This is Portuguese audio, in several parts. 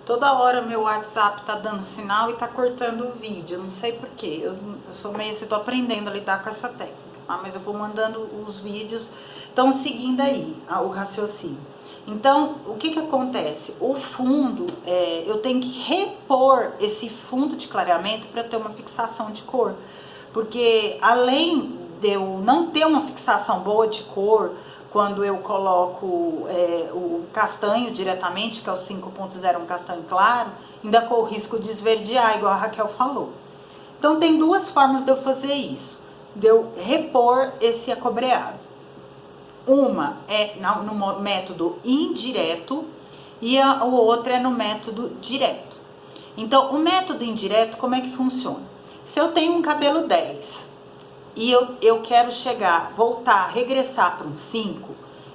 Toda hora meu WhatsApp tá dando sinal e tá cortando o vídeo, eu não sei porquê. Eu sou meio assim, tô aprendendo a lidar com essa técnica, tá? Mas eu vou mandando os vídeos, estão seguindo aí o raciocínio. Então, o que acontece? O fundo, eu tenho que repor esse fundo de clareamento para ter uma fixação de cor. Porque além de eu não ter uma fixação boa de cor, quando eu coloco o castanho diretamente, que é o 5.0, um castanho claro, ainda corro o risco de esverdear, igual a Raquel falou. Então tem duas formas de eu fazer isso, de eu repor esse acobreado. Uma é no método indireto e o outro é no método direto. Então o método indireto, como é que funciona? Se eu tenho um cabelo 10 e eu quero voltar, regressar para um 5,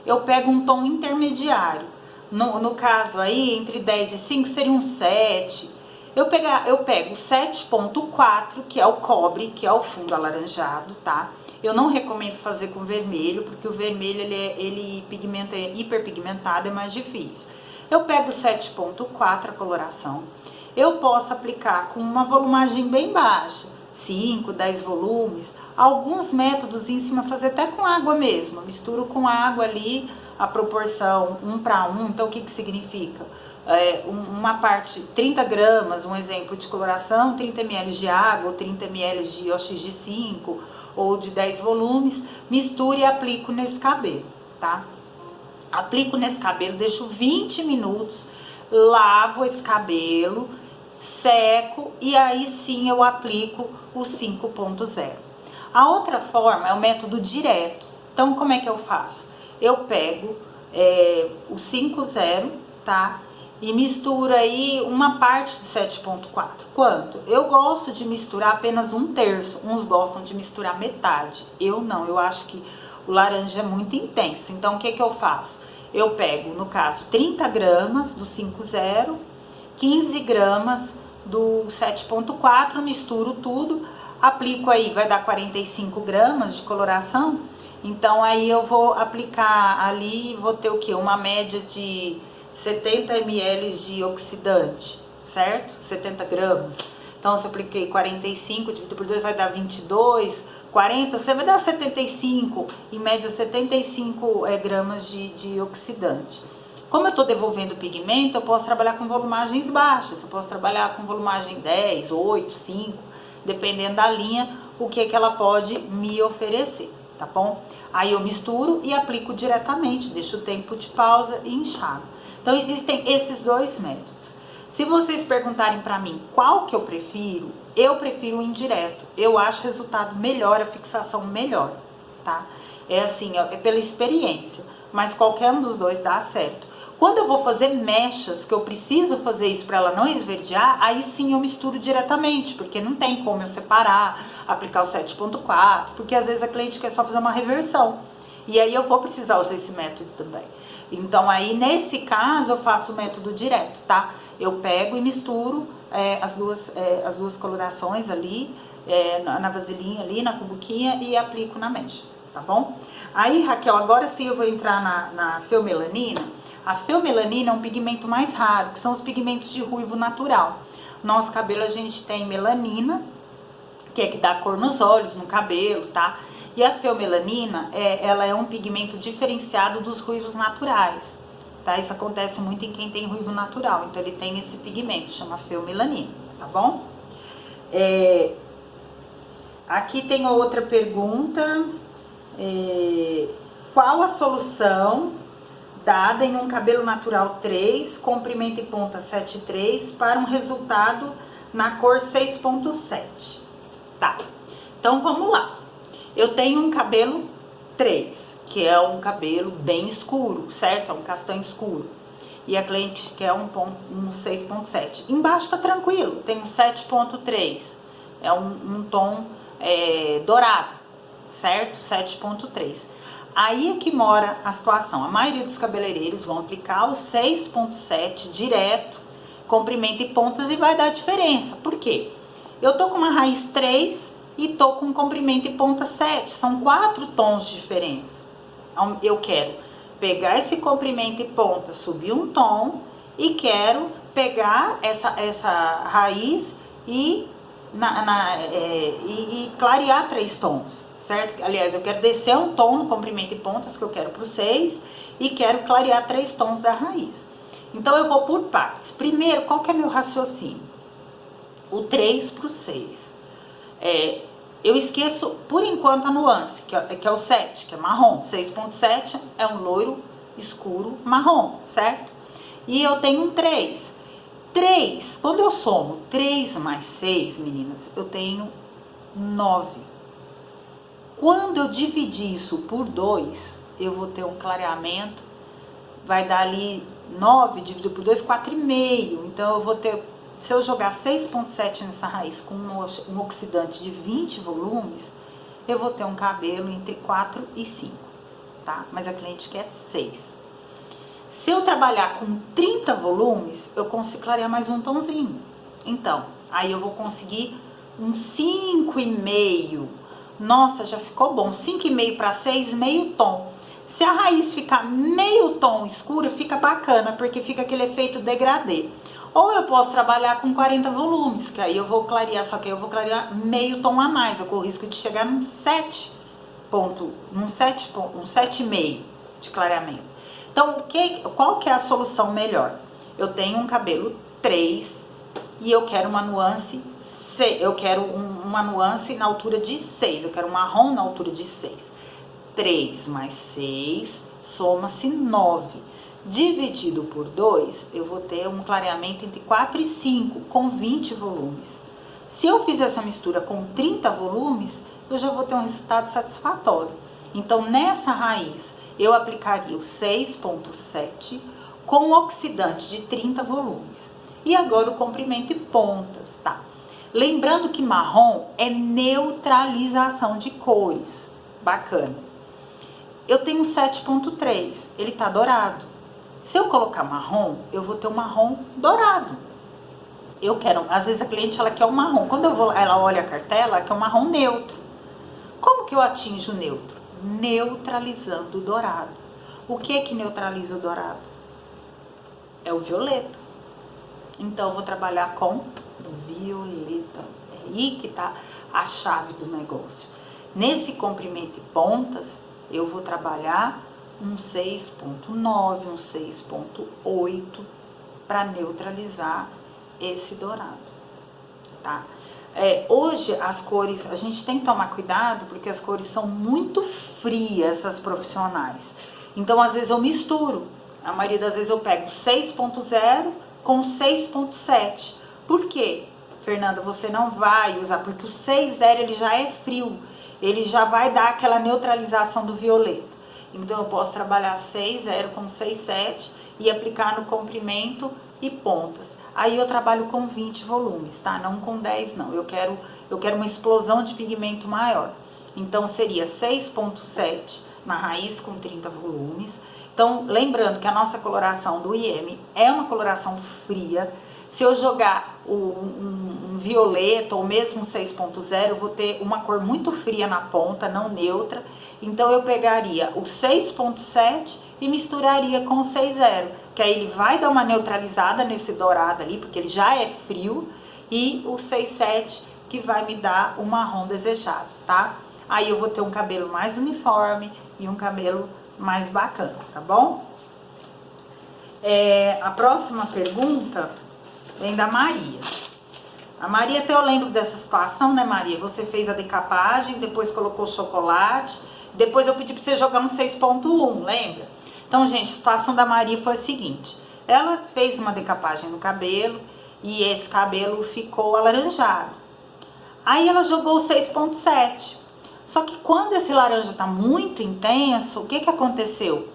eu pego um tom intermediário. No caso aí, entre 10 e 5 seria um 7. Eu pego 7.4, que é o cobre, que é o fundo alaranjado, tá? Eu não recomendo fazer com vermelho, porque o vermelho ele pigmenta, hiperpigmentado, é mais difícil. Eu pego 7.4 a coloração. Eu posso aplicar com uma volumagem bem baixa, 5, 10 volumes. Alguns métodos em cima fazer até com água mesmo. Misturo com água ali a proporção 1 para 1. Então o que significa? Uma parte, 30 gramas, um exemplo de coloração, 30 ml de água, ou 30 ml de OXG5, ou de 10 volumes, misturo e aplico nesse cabelo, tá? Aplico nesse cabelo, deixo 20 minutos, lavo esse cabelo, seco e aí sim eu aplico o 5.0. A outra forma é o método direto. Então como é que eu faço? Eu pego o 5.0, tá? E misturo aí uma parte de 7.4. Quanto? Eu gosto de misturar apenas 1/3. Uns gostam de misturar metade. Eu não, eu acho que o laranja é muito intenso. Então o que eu faço? Eu pego, no caso, 30 gramas do 5.0, 15 gramas do 7.4, misturo tudo, aplico aí, vai dar 45 gramas de coloração. Então aí eu vou aplicar ali, vou ter o que? Uma média de 70 ml de oxidante, certo? 70 gramas. Então se eu apliquei 45, dividido por 2 vai dar 22, 40, você vai dar 75, em média 75 gramas de oxidante. Como eu tô devolvendo o pigmento, eu posso trabalhar com volumagens baixas, eu posso trabalhar com volumagem 10, 8, 5, dependendo da linha, o que ela pode me oferecer, tá bom? Aí eu misturo e aplico diretamente, deixo o tempo de pausa e enxago. Então existem esses dois métodos. Se vocês perguntarem pra mim qual que eu prefiro o indireto. Eu acho o resultado melhor, a fixação melhor, tá? É assim, é pela experiência, mas qualquer um dos dois dá certo. Quando eu vou fazer mechas, que eu preciso fazer isso para ela não esverdear, aí sim eu misturo diretamente, porque não tem como eu separar, aplicar o 7.4, porque às vezes a cliente quer só fazer uma reversão. E aí eu vou precisar usar esse método também. Então aí nesse caso eu faço o método direto, tá? Eu pego e misturo as duas colorações ali, na vasilhinha ali, na cubuquinha, e aplico na mecha, tá bom? Aí, Raquel, agora sim eu vou entrar na feomelanina. A feomelanina é um pigmento mais raro, que são os pigmentos de ruivo natural. Nosso cabelo a gente tem melanina, que é que dá cor nos olhos, no cabelo, tá? E a feomelanina, ela é um pigmento diferenciado dos ruivos naturais, tá? Isso acontece muito em quem tem ruivo natural, então ele tem esse pigmento, chama feomelanina, tá bom? Aqui tem outra pergunta, qual a solução dada em um cabelo natural 3, comprimento e ponta 7,3 para um resultado na cor 6.7? Tá, então vamos lá. Eu tenho um cabelo 3, que é um cabelo bem escuro, certo? É um castanho escuro. E a cliente quer um 6.7. Embaixo tá tranquilo, tem um 7.3. É um tom dourado, certo? 7.3. Aí é que mora a situação. A maioria dos cabeleireiros vão aplicar o 6.7 direto, comprimento e pontas, e vai dar diferença. Por quê? Eu tô com uma raiz 3 e tô com comprimento e ponta 7. São 4 tons de diferença. Eu quero pegar esse comprimento e ponta, subir um tom e quero pegar essa raiz e clarear 3 tons, certo? Aliás, eu quero descer um tom no comprimento e pontas que eu quero pro 6 e quero clarear 3 tons da raiz. Então, eu vou por partes. Primeiro, qual que é meu raciocínio? O 3 pro 6. Eu esqueço, por enquanto, a nuance, que é o 7, que é marrom. 6.7 é um loiro escuro marrom, certo? E eu tenho um 3. 3, quando eu somo 3 mais 6, meninas, eu tenho 9. Quando eu dividir isso por 2, eu vou ter um clareamento, vai dar ali 9 dividido por 2, 4,5. Então, eu vou ter, se eu jogar 6,7 nessa raiz com um oxidante de 20 volumes, eu vou ter um cabelo entre 4 e 5, tá? Mas a cliente quer 6. Se eu trabalhar com 30 volumes, eu consigo clarear mais um tomzinho. Então, aí eu vou conseguir um 5,5. Nossa, já ficou bom. 5,5 para 6, meio tom. Se a raiz ficar meio tom escura, fica bacana, porque fica aquele efeito degradê. Ou eu posso trabalhar com 40 volumes, que aí eu vou clarear, só que aí eu vou clarear meio tom a mais. Eu corro o risco de chegar num 7,5 de clareamento. Então, qual que é a solução melhor? Eu tenho um cabelo 3 e eu quero uma nuance, uma nuance na altura de 6. Eu quero um marrom na altura de 6. 3 mais 6 soma-se 9. Dividido por 2, eu vou ter um clareamento entre 4 e 5, com 20 volumes. Se eu fizer essa mistura com 30 volumes, eu já vou ter um resultado satisfatório. Então, nessa raiz, eu aplicaria o 6,7 com oxidante de 30 volumes. E agora o comprimento e pontas, tá? Lembrando que marrom é neutralização de cores. Bacana. Eu tenho 7,3, ele tá dourado. Se eu colocar marrom, eu vou ter um marrom dourado. Eu quero, às vezes a cliente ela quer um marrom. Quando ela olha a cartela, ela quer um marrom neutro. Como que eu atinjo o neutro? Neutralizando o dourado. O que é que neutraliza o dourado? É o violeta. Então, eu vou trabalhar com violeta. É aí que tá a chave do negócio. Nesse comprimento e pontas, eu vou trabalhar um 6,9, um 6,8 para neutralizar esse dourado, tá? Hoje as cores, a gente tem que tomar cuidado porque as cores são muito frias, essas profissionais. Então, às vezes eu misturo. A maioria das vezes eu pego 6,0 com 6,7. Por quê? Fernanda, você não vai usar, porque o 6,0 ele já é frio. Ele já vai dar aquela neutralização do violeta. Então, eu posso trabalhar 6,0 com 6,7 e aplicar no comprimento e pontas. Aí eu trabalho com 20 volumes, tá? Não com 10, não. Eu quero uma explosão de pigmento maior. Então, seria 6,7 na raiz com 30 volumes. Então, lembrando que a nossa coloração do IM é uma coloração fria. Se eu jogar um violeta ou mesmo 6,0, eu vou ter uma cor muito fria na ponta, não neutra. Então, eu pegaria o 6,7 e misturaria com o 6,0, que aí ele vai dar uma neutralizada nesse dourado ali, porque ele já é frio, e o 6,7 que vai me dar o marrom desejado, tá? Aí eu vou ter um cabelo mais uniforme e um cabelo mais bacana, tá bom? A próxima pergunta vem da Maria. A Maria, até eu lembro dessa situação, né, Maria? Você fez a decapagem, depois colocou chocolate, depois eu pedi pra você jogar um 6,1, lembra? Então, gente, a situação da Maria foi a seguinte. Ela fez uma decapagem no cabelo e esse cabelo ficou alaranjado. Aí ela jogou o 6,7. Só que quando esse laranja tá muito intenso, o que que aconteceu?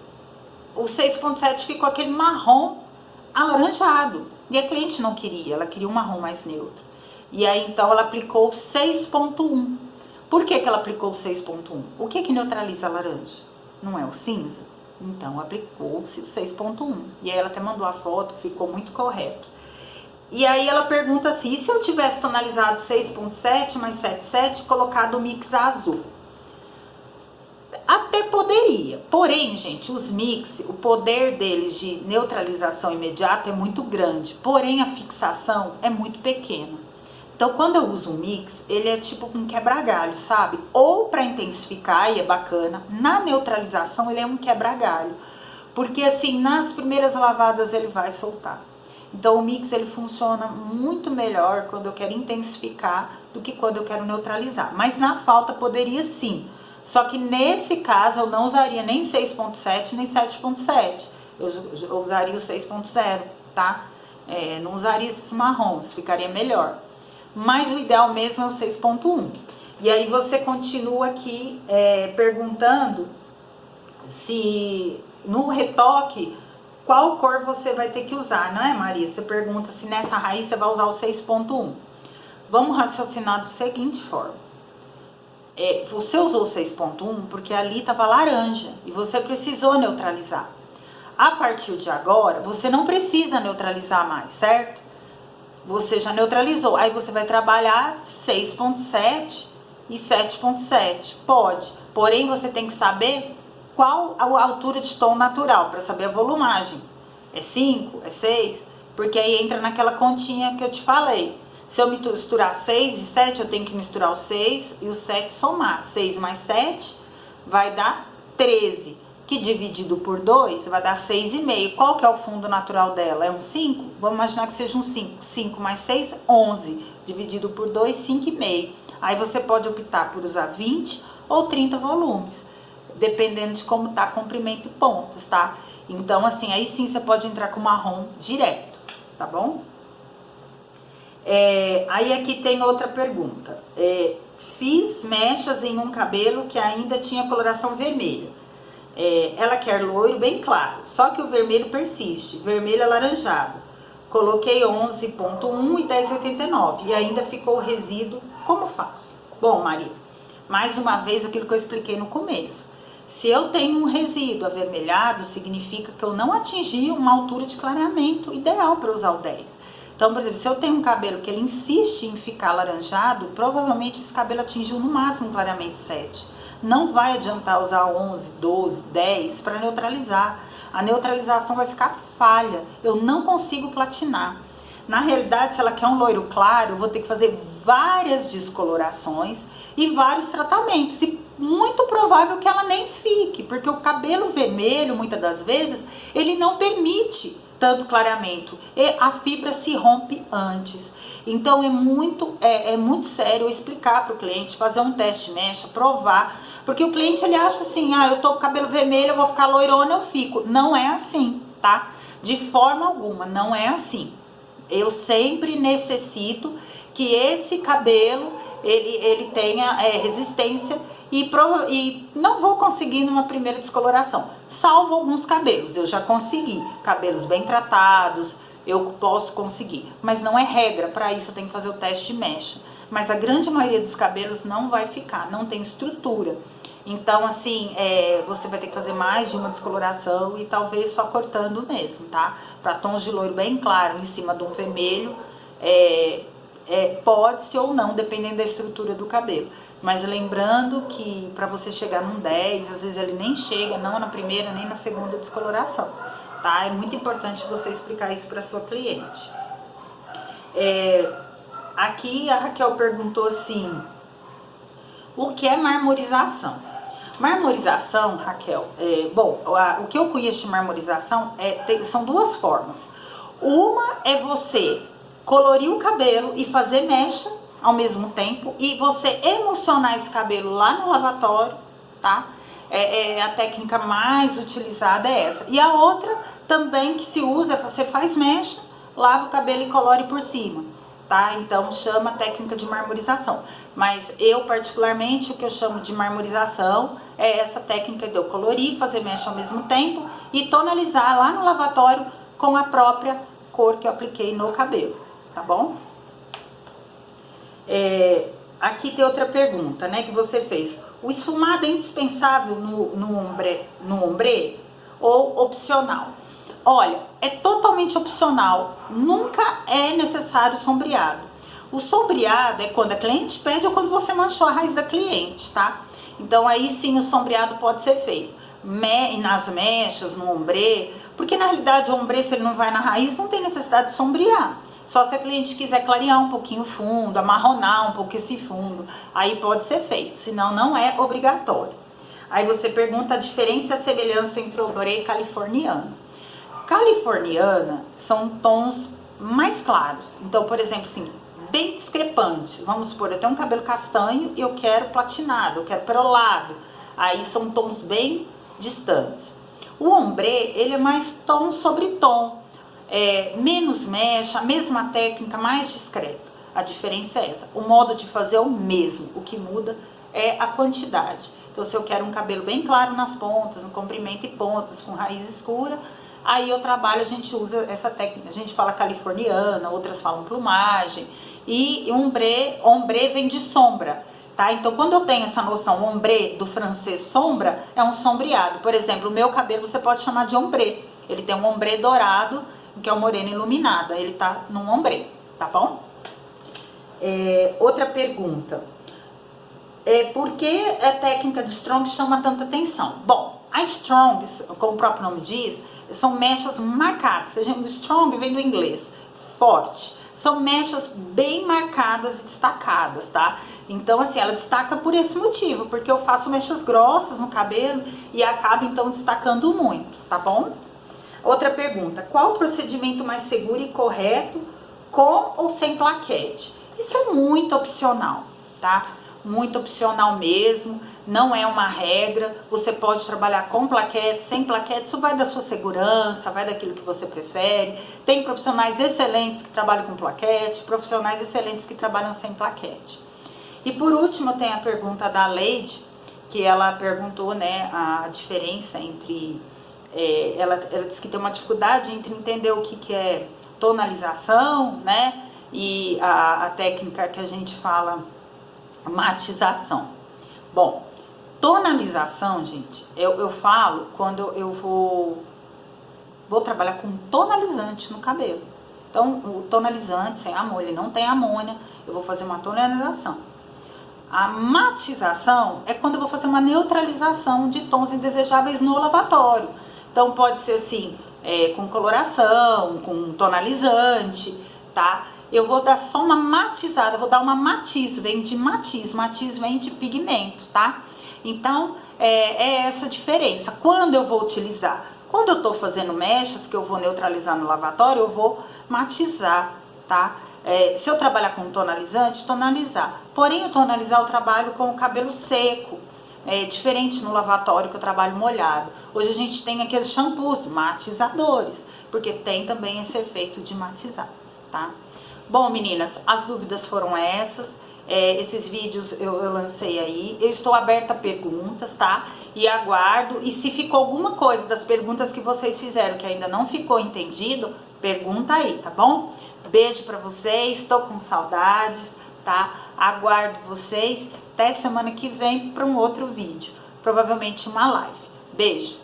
O 6,7 ficou aquele marrom alaranjado. E a cliente não queria, ela queria um marrom mais neutro. E aí, então, ela aplicou o 6,1. Por que que ela aplicou o 6,1? O que que neutraliza a laranja? Não é o cinza? Então, aplicou-se o 6,1. E aí, ela até mandou a foto, ficou muito correto. E aí, ela pergunta assim, e se eu tivesse tonalizado 6,7 mais 7,7 e colocado o mix azul? Até poderia. Porém, gente, os mix, o poder deles de neutralização imediata é muito grande, porém a fixação é muito pequena. Então, quando eu uso um mix, ele é tipo um quebra-galho, sabe? Ou para intensificar, e é bacana, na neutralização ele é um quebra-galho, porque assim, nas primeiras lavadas ele vai soltar. Então, o mix ele funciona muito melhor quando eu quero intensificar do que quando eu quero neutralizar. Mas na falta poderia sim. Só que nesse caso eu não usaria nem 6.7 nem 7.7. Eu usaria o 6.0, tá? Não usaria esses marrons, ficaria melhor. Mas o ideal mesmo é o 6.1. E aí você continua aqui perguntando se no retoque qual cor você vai ter que usar, não é, Maria? Você pergunta se nessa raiz você vai usar o 6.1. Vamos raciocinar da seguinte forma. Você usou o 6.1 porque ali estava laranja e você precisou neutralizar. A partir de agora, você não precisa neutralizar mais, certo? Você já neutralizou. Aí você vai trabalhar 6.7 e 7.7. Pode. Porém, você tem que saber qual a altura de tom natural para saber a volumagem. É 5? É 6? Porque aí entra naquela continha que eu te falei. Se eu misturar 6 e 7, eu tenho que misturar o 6 e o 7 somar. 6 mais 7 vai dar 13, que dividido por 2 vai dar 6,5. Qual que é o fundo natural dela? É um 5? Vamos imaginar que seja um 5. 5 mais 6, 11. Dividido por 2, 5,5. Aí você pode optar por usar 20 ou 30 volumes, dependendo de como tá comprimento e pontos, tá? Então, assim, aí sim você pode entrar com marrom direto, tá bom? Aí aqui tem outra pergunta. Fiz mechas em um cabelo que ainda tinha coloração vermelha. Ela quer loiro bem claro, só que o vermelho persiste, vermelho alaranjado. Coloquei 11.1 e 10,89 e ainda ficou resíduo. Como faço? Bom, Maria, mais uma vez aquilo que eu expliquei no começo. Se eu tenho um resíduo avermelhado, significa que eu não atingi uma altura de clareamento ideal para usar o 10. Então, por exemplo, se eu tenho um cabelo que ele insiste em ficar alaranjado, provavelmente esse cabelo atingiu no máximo clareamento 7. Não vai adiantar usar 11, 12, 10 para neutralizar. A neutralização vai ficar falha. Eu não consigo platinar. Na realidade, se ela quer um loiro claro, eu vou ter que fazer várias descolorações e vários tratamentos. E muito provável que ela nem fique, porque o cabelo vermelho, muitas das vezes, ele não permite tanto clareamento, e a fibra se rompe antes. Então é muito sério eu explicar para o cliente, fazer um teste mecha, provar, porque o cliente ele acha assim, eu tô com cabelo vermelho, eu vou ficar loirona, eu fico. Não é assim, tá? De forma alguma, não é assim. Eu sempre necessito que esse cabelo ele tenha resistência e não vou conseguir numa primeira descoloração, salvo alguns cabelos. Eu já consegui cabelos bem tratados, eu posso conseguir, mas não é regra. Para isso eu tenho que fazer o teste mecha, mas a grande maioria dos cabelos não vai ficar, não tem estrutura. Então assim, você vai ter que fazer mais de uma descoloração e talvez só cortando mesmo, tá? Para tons de loiro bem claro em cima de um vermelho, pode-se ou não, dependendo da estrutura do cabelo. Mas lembrando que para você chegar num 10, às vezes ele nem chega, não na primeira nem na segunda descoloração, tá? É muito importante você explicar isso para sua cliente. Aqui a Raquel perguntou assim, o que é marmorização? Marmorização, Raquel, o que eu conheço de marmorização são duas formas. Uma é você colorir o cabelo e fazer mecha ao mesmo tempo e você emulsionar esse cabelo lá no lavatório, tá? A técnica mais utilizada é essa. E a outra também que se usa, você faz mecha, lava o cabelo e colore por cima, tá? Então chama técnica de marmorização. Mas eu particularmente o que eu chamo de marmorização é essa técnica de eu colorir, fazer mecha ao mesmo tempo e tonalizar lá no lavatório com a própria cor que eu apliquei no cabelo, tá bom? Aqui tem outra pergunta, né, que você fez. O esfumado é indispensável no ombré ou opcional? Olha, é totalmente opcional, nunca é necessário sombreado. O sombreado é quando a cliente pede ou quando você manchou a raiz da cliente, tá? Então aí sim o sombreado pode ser feito. nas mechas, no ombré, porque na realidade o ombré, se ele não vai na raiz, não tem necessidade de sombrear. Só se a cliente quiser clarear um pouquinho o fundo, amarronar um pouco esse fundo, aí pode ser feito, senão não é obrigatório. Aí você pergunta a diferença e a semelhança entre ombré e californiana. Californiana são tons mais claros, então, por exemplo, assim, bem discrepante. Vamos supor, eu tenho um cabelo castanho e eu quero platinado, eu quero perolado. Aí são tons bem distantes. O ombré, ele é mais tom sobre tom, menos mecha, a mesma técnica, mais discreto. A diferença é essa. O modo de fazer é o mesmo, o que muda é a quantidade. Então, se eu quero um cabelo bem claro nas pontas, no comprimento e pontas, com raiz escura, aí eu trabalho, a gente usa essa técnica. A gente fala californiana, outras falam plumagem. E ombré vem de sombra, tá? Então, quando eu tenho essa noção, ombré do francês sombra, é um sombreado. Por exemplo, o meu cabelo você pode chamar de ombré. Ele tem um ombré dourado, que é o morena iluminada. Ele tá num ombré, tá bom? Outra pergunta. Por que a técnica de strong chama tanta atenção? Bom, a strong, como o próprio nome diz, são mechas marcadas. Strong vem do inglês, forte. São mechas bem marcadas e destacadas, tá? Então, assim, ela destaca por esse motivo, porque eu faço mechas grossas no cabelo e acaba, então, destacando muito, tá bom? Outra pergunta, qual o procedimento mais seguro e correto com ou sem plaquete? Isso é muito opcional, tá? Muito opcional mesmo, não é uma regra. Você pode trabalhar com plaquete, sem plaquete, isso vai da sua segurança, vai daquilo que você prefere. Tem profissionais excelentes que trabalham com plaquete, profissionais excelentes que trabalham sem plaquete. E por último, tem a pergunta da Leide, que ela perguntou, né, a diferença entre... ela disse que tem uma dificuldade entre entender o que é tonalização, né, e a técnica que a gente fala matização. Bom, tonalização, gente, eu falo quando eu vou trabalhar com tonalizante no cabelo. Então, o tonalizante sem amônia, ele não tem amônia, eu vou fazer uma tonalização. A matização é quando eu vou fazer uma neutralização de tons indesejáveis no lavatório. Então, pode ser assim, com coloração, com tonalizante, tá? Eu vou dar só uma matizada, vou dar uma matiz, vem de matiz vem de pigmento, tá? Então, é essa diferença. Quando eu vou utilizar? Quando eu tô fazendo mechas, que eu vou neutralizar no lavatório, eu vou matizar, tá? Se eu trabalhar com tonalizante, tonalizar. Porém, o tonalizar eu trabalho com o cabelo seco. É diferente no lavatório que eu trabalho molhado. Hoje a gente tem aqueles shampoos matizadores, porque tem também esse efeito de matizar, tá? Bom, meninas, as dúvidas foram essas. Esses vídeos eu lancei aí. Eu estou aberta a perguntas, tá? E aguardo. E se ficou alguma coisa das perguntas que vocês fizeram que ainda não ficou entendido, pergunta aí, tá bom? Beijo pra vocês, estou com saudades, tá? Aguardo vocês até semana que vem para um outro vídeo. Provavelmente uma live. Beijo!